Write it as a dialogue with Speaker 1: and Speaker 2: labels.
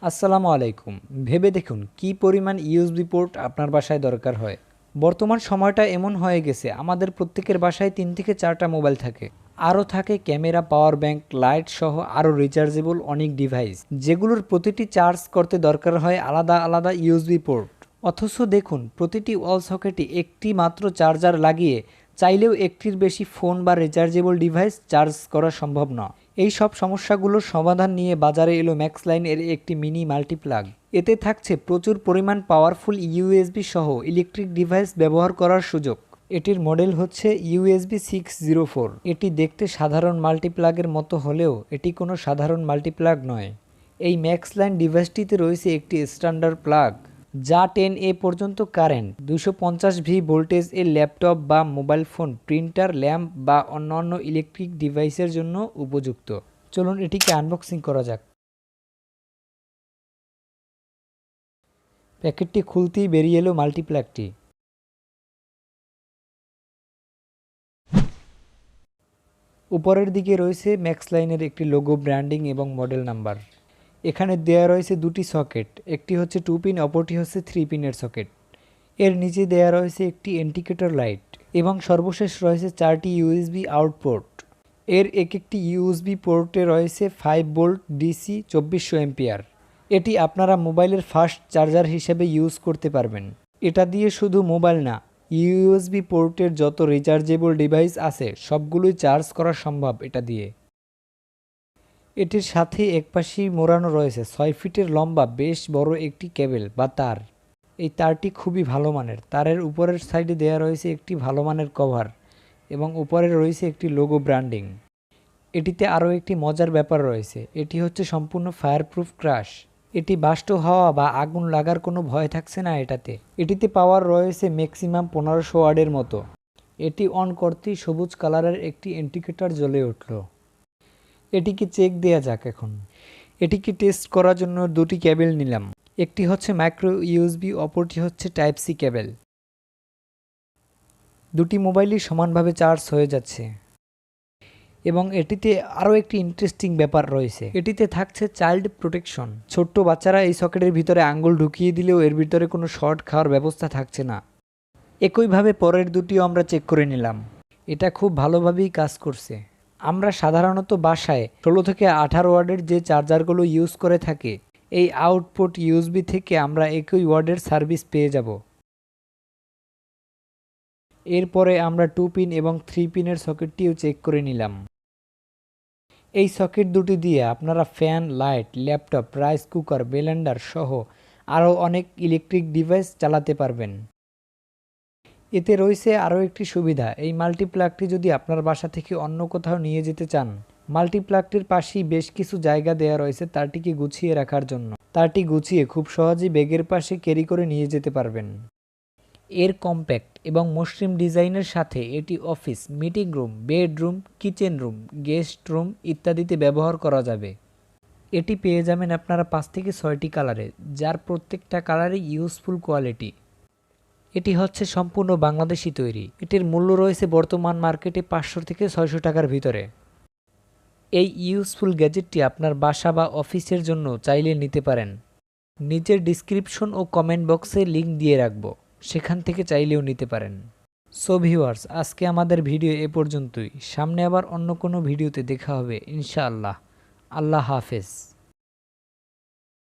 Speaker 1: আসসালামু আলাইকুম। ভেবে দেখুন কি পরিমাণ ইউএসবি পোর্ট আপনার বাসায় দরকার হয়। বর্তমান সময়টা এমন হয়ে গেছে আমাদের প্রত্যেকের বাসায় 3 থেকে 4টা মোবাইল থাকে। আরও থাকে ক্যামেরা, পাওয়ার ব্যাংক, লাইট সহ আরও রিচার্জেবল অনেক ডিভাইস, যেগুলোর প্রতিটি চার্জ করতে দরকার হয় আলাদা আলাদা ইউএসবি পোর্ট। অথচ দেখুন প্রতিটি ওয়াল সকেটে একটি মাত্র চার্জার লাগিয়ে চাইলেও একটির বেশি ফোন বা রিচার্জেবল ডিভাইস চার্জ করা সম্ভব না। এই সব সমস্যাগুলোর সমাধান নিয়ে বাজারে এলো ম্যাক্সলাইন এর একটি মিনি মাল্টিপ্লাগ। এতে থাকছে প্রচুর পরিমাণ পাওয়ারফুল ইউএসবি সহ ইলেকট্রিক ডিভাইস ব্যবহার করার সুযোগ। এটির মডেল হচ্ছে ML-604। এটি দেখতে সাধারণ মাল্টিপ্লাগের মতো হলেও এটি কোনো সাধারণ মাল্টিপ্লাগ নয়। এই ম্যাক্সলাইন ডিভাইসটিতে রয়েছে একটি স্ট্যান্ডার্ড প্লাগ, যা 10A পর্যন্ত কারেন্ট, 250V ভোল্টেজ এর ল্যাপটপ বা মোবাইল ফোন, প্রিন্টার, ল্যাম্প বা অন্যান্য ইলেকট্রিক ডিভাইসের জন্য উপযুক্ত। চলুন এটিকে আনবক্সিং করা যাক। প্যাকেটটি খুলতেই বেরিয়ে এলো মাল্টিপ্লাগটি। উপরের দিকে রয়েছে ম্যাক্সলাইনের একটি লোগো, ব্র্যান্ডিং এবং মডেল নাম্বার। এখানে দেয়া রয়েছে দুটি সকেট, একটি হচ্ছে 2 পিন, অপরটি হচ্ছে 3 পিনের সকেট। এর নিচে দেয়া রয়েছে একটি ইন্ডিকেটর লাইট এবং সর্বশেষ রয়েছে 4টি ইউএসবি আউটপোর্ট। এর এক একটি ইউএসবি পোর্টে রয়েছে 5 ভোল্ট ডিসি 2400 এম্পিয়ার। এটি আপনারা মোবাইলের ফাস্ট চার্জার হিসেবে ইউজ করতে পারবেন। এটা দিয়ে শুধু মোবাইল না, ইউএসবি পোর্টের যত রিচার্জেবল ডিভাইস আছে সবগুলোই চার্জ করা সম্ভব এটা দিয়ে। এটির সাথে একপাশেই মোড়ানো রয়েছে 6 ফিটের লম্বা বেশ বড় একটি কেবল বা তার। এই তারটি খুবই ভালো মানের। তারের উপরের সাইডে দেয়া রয়েছে একটি ভালো মানের কভার এবং উপরে রয়েছে একটি লোগো, ব্র্যান্ডিং। এটিতে আরও একটি মজার ব্যাপার রয়েছে, এটি হচ্ছে সম্পূর্ণ ফায়ারপ্রুফ ক্রাশ। এটি বাস্ট হওয়া বা আগুন লাগার কোনো ভয় থাকছে না এটাতে। এটিতে পাওয়ার রয়েছে ম্যাক্সিমাম 1500 ওয়াটের মতো। এটি অন করতেই সবুজ কালারের একটি ইন্ডিকেটর জ্বলে উঠল। এটিকে চেক দেয়া যাক এখন। এটিকে টেস্ট করার জন্য দুটি কেবল নিলাম, একটি হচ্ছে মাইক্রো ইউএসবি, অপরটি হচ্ছে টাইপ সি কেবল। দুটি মোবাইলই সমানভাবে চার্জ হয়ে যাচ্ছে। এবং এটিতে আরও একটি ইন্টারেস্টিং ব্যাপার রয়েছে, এটিতে থাকছে চাইল্ড প্রোটেকশন। ছোট্ট বাচ্চারা এই সকেটের ভিতরে আঙ্গুল ঢুকিয়ে দিলেও এর ভিতরে কোনো শর্ট খাওয়ার ব্যবস্থা থাকছে না। একইভাবে পরের দুটিও আমরা চেক করে নিলাম, এটা খুব ভালোভাবেই কাজ করছে। আমরা সাধারণত বাসায় 16 থেকে 18 ওয়াটের যে চার্জারগুলো ইউজ করে থাকি, এই আউটপুট ইউএসবি থেকে আমরা একই ওয়াটের সার্ভিস পেয়ে যাব। এরপরে আমরা 2 পিন এবং 3 পিনের সকেটটিও চেক করে নিলাম। এই সকেট দুটি দিয়ে আপনারা fan, light, laptop, rice cooker, Blender সহ আরও অনেক ইলেকট্রিক ডিভাইস চালাতে পারবেন। এতে রয়েছে আরও একটি সুবিধা, এই মাল্টিপ্লাগটি যদি আপনার বাসা থেকে অন্য কোথাও নিয়ে যেতে চান, মাল্টিপ্লাগটির পাশেই বেশ কিছু জায়গা দেয়া রয়েছে তারটিকে গুছিয়ে রাখার জন্য। তারটি গুছিয়ে খুব সহজেই ব্যাগের পাশে ক্যারি করে নিয়ে যেতে পারবেন। এর কম্প্যাক্ট এবং মসৃণ ডিজাইনের সাথে এটি office, meeting room, bedroom, kitchen room, guest room ইত্যাদিতে ব্যবহার করা যাবে। এটি পেয়ে যাবেন আপনারা 5 থেকে 6টি কালারে, যার প্রত্যেকটা কালারই ইউজফুল কোয়ালিটি। এটি হচ্ছে সম্পূর্ণ বাংলাদেশি তৈরি। এটির মূল্য রয়েছে বর্তমান মার্কেটে 500 থেকে 600 টাকার ভিতরে। এই ইউজফুল গ্যাজেটটি আপনার বাসা বা অফিসের জন্য চাইলে নিতে পারেন। নিচের ডিসক্রিপশন ও কমেন্ট বক্সে লিংক দিয়ে রাখবো, সেখান থেকে চাইলেও নিতে পারেন। সো ভিউয়ার্স, আজকে আমাদের ভিডিও এ পর্যন্তই। সামনে আবার অন্য কোনো ভিডিওতে দেখা হবে ইনশাআল্লাহ। আল্লাহ হাফেজ।